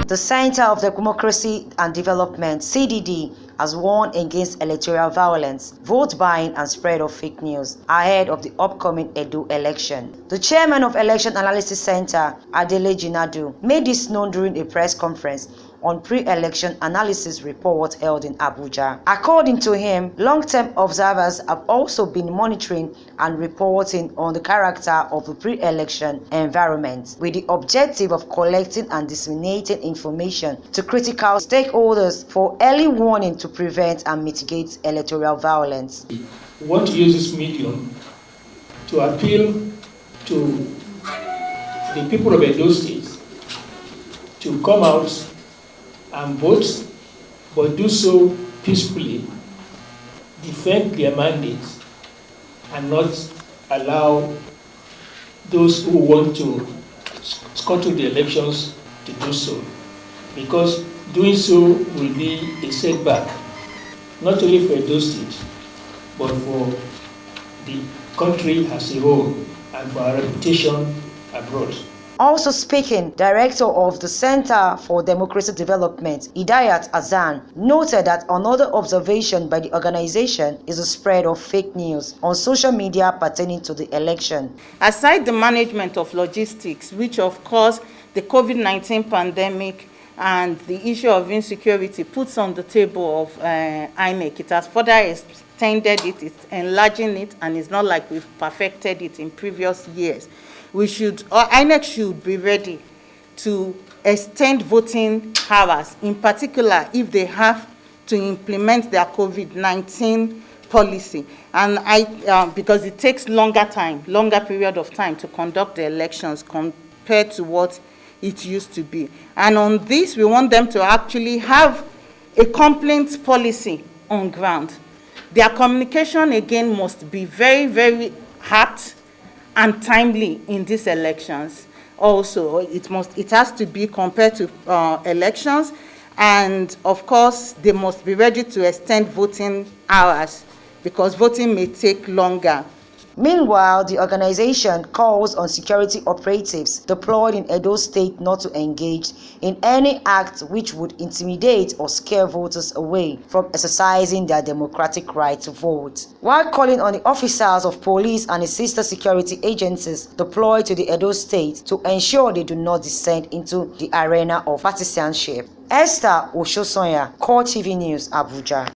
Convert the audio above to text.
The Center of Democracy and Development, CDD, has warned against electoral violence, vote buying and spread of fake news ahead of the upcoming Edo election. The chairman of Election Analysis Center, Adele Jinadu, made this known during a press conference on pre-election analysis report held in Abuja. According to him, long-term observers have also been monitoring and reporting on the character of the pre-election environment with the objective of collecting and disseminating information to critical stakeholders for early warning to prevent and mitigate electoral violence. We want to use this medium to appeal to the people of Edo State to come out and vote, but do so peacefully, defend their mandates, and not allow those who want to scuttle the elections to do so, because doing so will be a setback, not only for Edo State, but for the country as a whole and for our reputation abroad. Also speaking, Director of the Center for Democracy Development, Hidayat Azan, noted that another observation by the organization is the spread of fake news on social media pertaining to the election. Aside the management of logistics, which of course the COVID-19 pandemic and the issue of insecurity puts on the table of INEC, it has further extended it, it's enlarging it, and it's not like we've perfected it in previous years. INEC should be ready to extend voting hours, in particular if they have to implement their COVID-19 policy. And because it takes longer period of time to conduct the elections compared to what it used to be. And on this, we want them to actually have a complaint policy on ground. Their communication, again, must be very, very apt and timely in these elections. Also, it has to be compared to elections, and of course, they must be ready to extend voting hours because voting may take longer. Meanwhile, the organization calls on security operatives deployed in Edo State not to engage in any act which would intimidate or scare voters away from exercising their democratic right to vote, while calling on the officers of police and the sister security agencies deployed to the Edo State to ensure they do not descend into the arena of partisanship. Esther Oshosonya, Core TV News, Abuja.